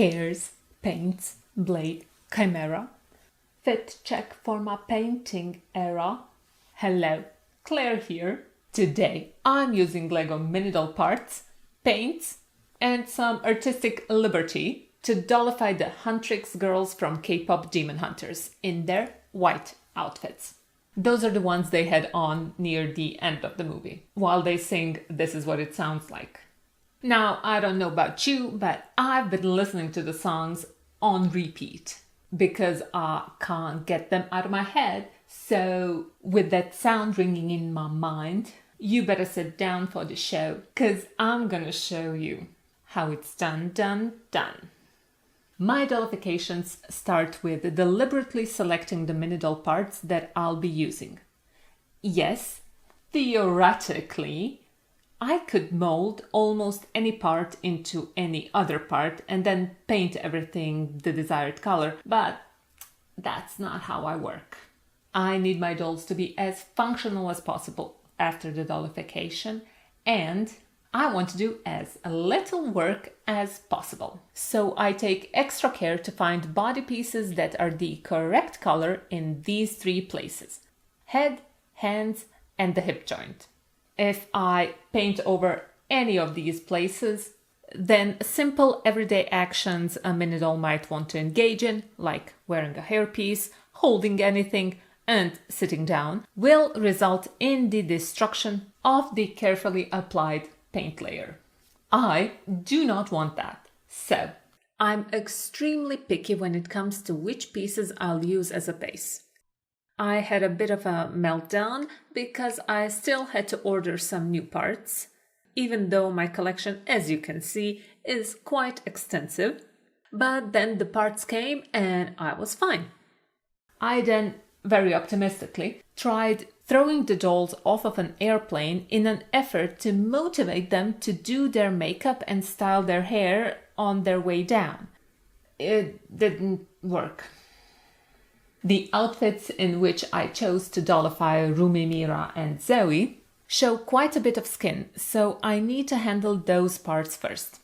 hairs, paints, blade, chimera. Fit check for my painting era. Hello, Claire here. Today I'm using Lego mini-doll parts, paints, and some artistic liberty to dollify the Huntrix girls from K-pop Demon Hunters in their white outfits. Those are the ones they had on near the end of the movie, while they sing This Is What It Sounds Like. Now, I don't know about you, but I've been listening to the songs on repeat because I can't get them out of my head. So with that sound ringing in my mind, you better sit down for the show, because I'm gonna show you how it's done. My dollifications start with deliberately selecting the mini-doll parts that I'll be using. Yes, theoretically, I could mold almost any part into any other part and then paint everything the desired color, but that's not how I work. I need my dolls to be as functional as possible after the dollification, and I want to do as little work as possible. So I take extra care to find body pieces that are the correct color in these three places: head, hands, and the hip joint. If I paint over any of these places, then simple everyday actions a mini-doll might want to engage in, like wearing a hairpiece, holding anything, and sitting down, will result in the destruction of the carefully applied paint layer. I do not want that. So I'm extremely picky when it comes to which pieces I'll use as a base. I had a bit of a meltdown because I still had to order some new parts, even though my collection, as you can see, is quite extensive. But then the parts came and I was fine. I then, very optimistically, tried throwing the dolls off of an airplane in an effort to motivate them to do their makeup and style their hair on their way down. It didn't work. The outfits in which I chose to dollify Rumi, Mira, and Zoey show quite a bit of skin, so I need to handle those parts first.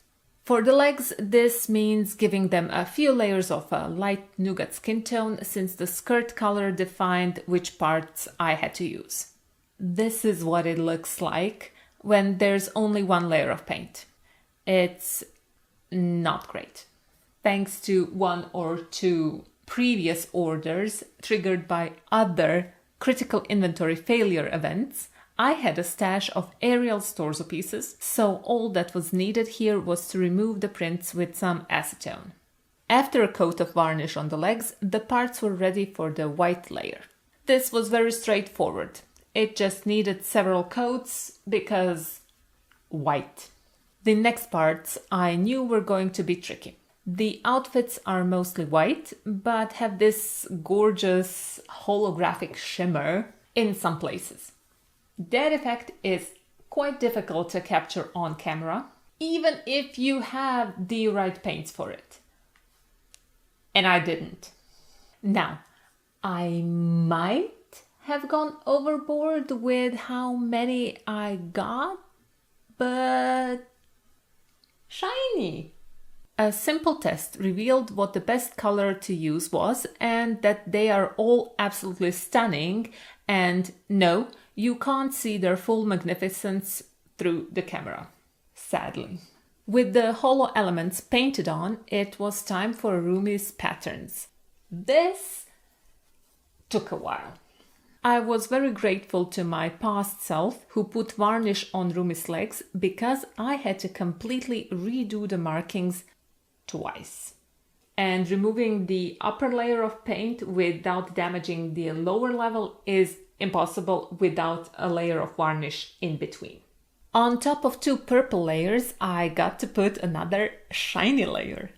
For the legs, this means giving them a few layers of a light nougat skin tone, since the skirt color defined which parts I had to use. This is what it looks like when there's only one layer of paint. It's not great. Thanks to one or two previous orders triggered by other critical inventory failure events, I had a stash of aerial torso pieces, so all that was needed here was to remove the prints with some acetone. After a coat of varnish on the legs, the parts were ready for the white layer. This was very straightforward. It just needed several coats because white. The next parts I knew were going to be tricky. The outfits are mostly white, but have this gorgeous holographic shimmer in some places. That effect is quite difficult to capture on camera, even if you have the right paints for it. And I didn't. Now, I might have gone overboard with how many I got, but shiny. A simple test revealed what the best color to use was, and that they are all absolutely stunning, and no, you can't see their full magnificence through the camera, sadly. With the hollow elements painted on, it was time for Rumi's patterns. This took a while. I was very grateful to my past self who put varnish on Rumi's legs, because I had to completely redo the markings twice. And removing the upper layer of paint without damaging the lower level is impossible without a layer of varnish in between. On top of two purple layers, I got to put another shiny layer.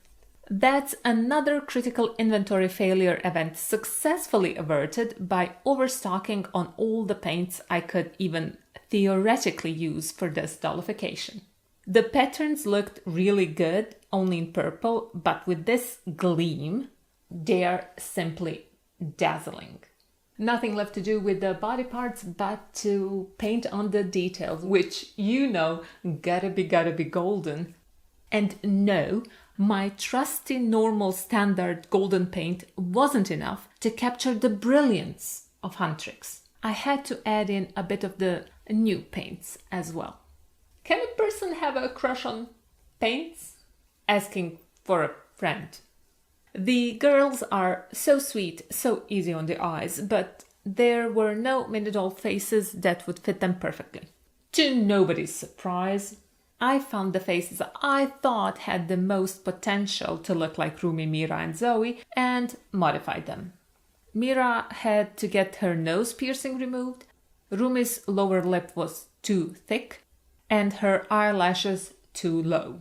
That's another critical inventory failure event successfully averted by overstocking on all the paints I could even theoretically use for this dollification. The patterns looked really good only in purple, but with this gleam, they are simply dazzling. Nothing left to do with the body parts but to paint on the details, which, you know, gotta be golden. And no, My trusty normal standard golden paint wasn't enough to capture the brilliance of Huntrix. I had to add in a bit of the new paints as well. Can a person have a crush on paints? Asking for a friend. The girls are so sweet, so easy on the eyes, but there were no minidoll faces that would fit them perfectly. To nobody's surprise, I found the faces I thought had the most potential to look like Rumi, Mira and Zoey and modified them. Mira had to get her nose piercing removed, Rumi's lower lip was too thick, and her eyelashes too low.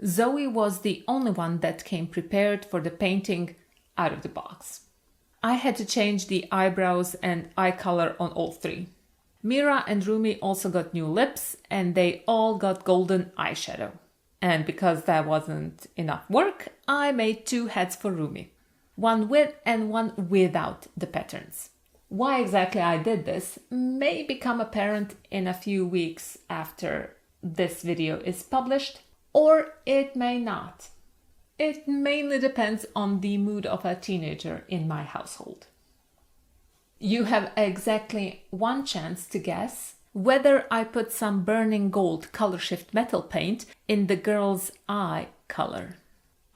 Zoey was the only one that came prepared for the painting out of the box. I had to change the eyebrows and eye color on all three. Mira and Rumi also got new lips and they all got golden eyeshadow. And because that wasn't enough work, I made 2 heads for Rumi. One with and one without the patterns. Why exactly I did this may become apparent in a few weeks after this video is published, or it may not. It mainly depends on the mood of a teenager in my household. You have exactly 1 chance to guess whether I put some burning gold color shift metal paint in the girl's eye color.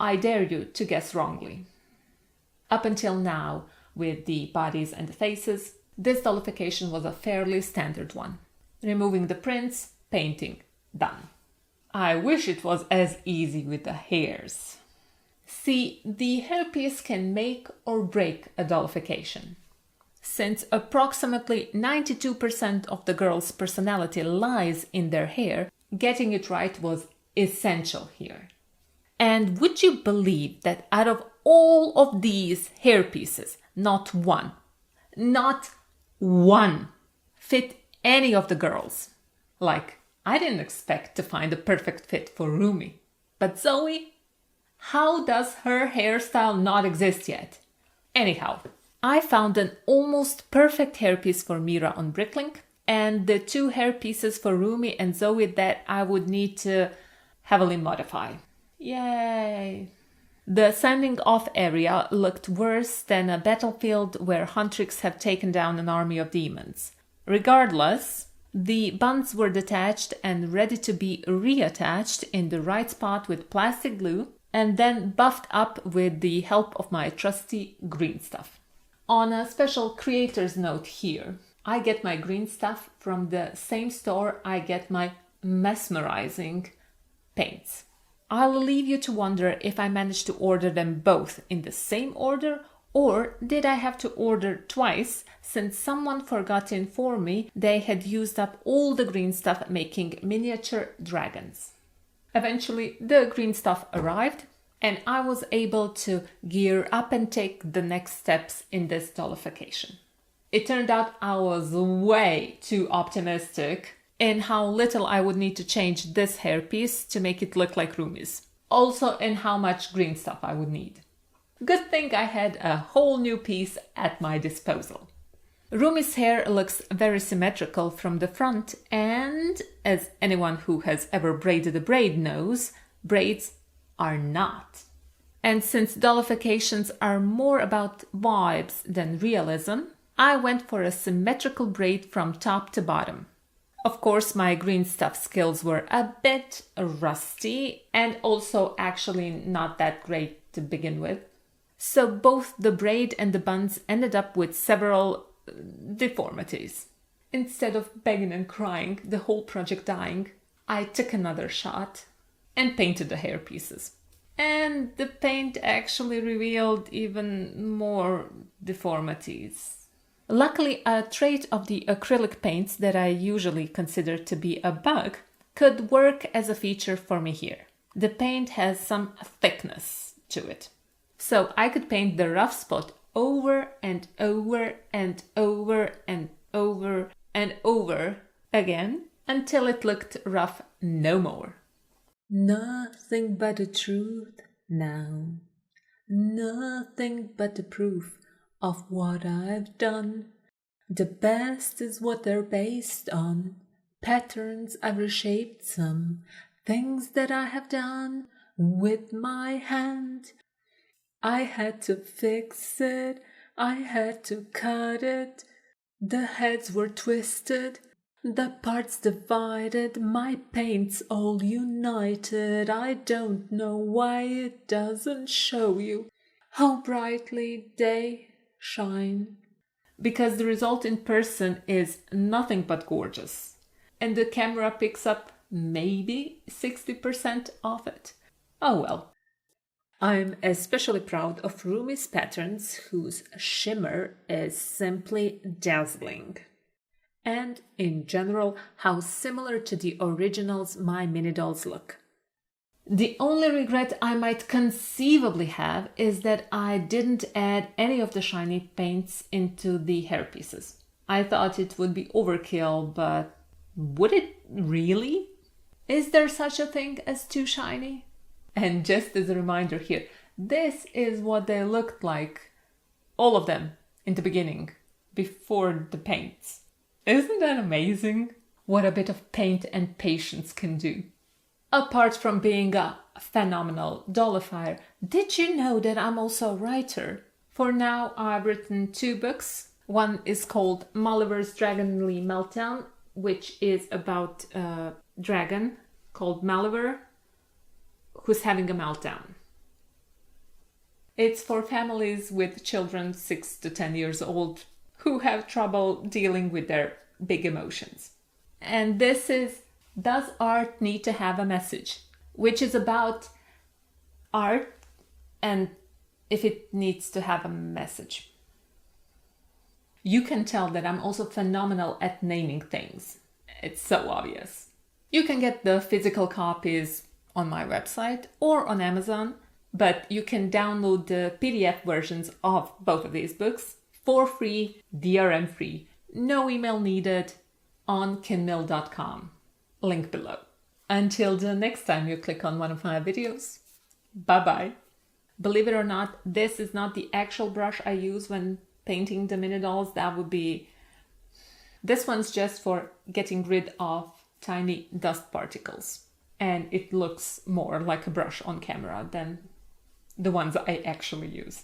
I dare you to guess wrongly. Up until now, with the bodies and the faces, this dollification was a fairly standard one. Removing the prints, painting, done. I wish it was as easy with the hairs. See, the hairpiece can make or break a dollification. Since approximately 92% of the girl's personality lies in their hair, getting it right was essential here. And would you believe that out of all of these hairpieces, not one fit any of the girls? Like, I didn't expect to find a perfect fit for Rumi. But Zoey? How does her hairstyle not exist yet? Anyhow, I found an almost perfect hairpiece for Mira on Bricklink and the 2 hairpieces for Rumi and Zoey that I would need to heavily modify. Yay! The sanding off area looked worse than a battlefield where Huntrix have taken down an army of demons. Regardless, the buns were detached and ready to be reattached in the right spot with plastic glue and then buffed up with the help of my trusty green stuff. On a special creator's note here, I get my green stuff from the same store I get my mesmerizing paints. I'll leave you to wonder if I managed to order them both in the same order, or did I have to order twice since someone forgot to inform me they had used up all the green stuff making miniature dragons. Eventually the green stuff arrived and I was able to gear up and take the next steps in this dollification. It turned out I was way too optimistic in how little I would need to change this hairpiece to make it look like Rumi's. Also in how much green stuff I would need. Good thing I had a whole new piece at my disposal. Rumi's hair looks very symmetrical from the front and, as anyone who has ever braided a braid knows, braids are not. And since dollifications are more about vibes than realism, I went for a symmetrical braid from top to bottom. Of course, my green stuff skills were a bit rusty and also actually not that great to begin with. So both the braid and the buns ended up with several deformities. Instead of begging and crying, the whole project dying, I took another shot and painted the hair pieces. And the paint actually revealed even more deformities. Luckily, a trait of the acrylic paints that I usually consider to be a bug could work as a feature for me here. The paint has some thickness to it. So I could paint the rough spot over and over and over and over and over again until it looked rough no more. Nothing but the truth now. Nothing but the proof of what I've done. The best is what they're based on. Patterns I've reshaped some. Things that I have done. with my hand. I had to fix it, I had to cut it. The heads were twisted, the parts divided, my paints all united. I don't know why it doesn't show you how brightly they shine. Because the result in person is nothing but gorgeous. And the camera picks up maybe 60% of it. Oh well. I'm especially proud of Rumi's patterns, whose shimmer is simply dazzling. And in general, how similar to the originals my minidolls look. The only regret I might conceivably have is that I didn't add any of the shiny paints into the hairpieces. I thought it would be overkill, but would it really? Is there such a thing as too shiny? And just as a reminder here, this is what they looked like, all of them, in the beginning, before the paints. Isn't that amazing? What a bit of paint and patience can do. Apart from being a phenomenal dollifier, did you know that I'm also a writer? For now, I've written 2 books. One is called Maliver's Dragonly Meltdown, which is about a dragon called Maliver who's having a meltdown. It's for families with children 6 to 10 years old who have trouble dealing with their big emotions. And this is Does Art Need to Have a Message? Which is about art and if it needs to have a message. You can tell that I'm also phenomenal at naming things. It's so obvious. You can get the physical copies on my website or on Amazon, but you can download the PDF versions of both of these books for free, DRM free, no email needed, on kindle.com. Link below. Until the next time you click on one of my videos, bye-bye. Believe it or not, this is not the actual brush I use when painting the minidolls. This one's just for getting rid of tiny dust particles. And it looks more like a brush on camera than the ones I actually use.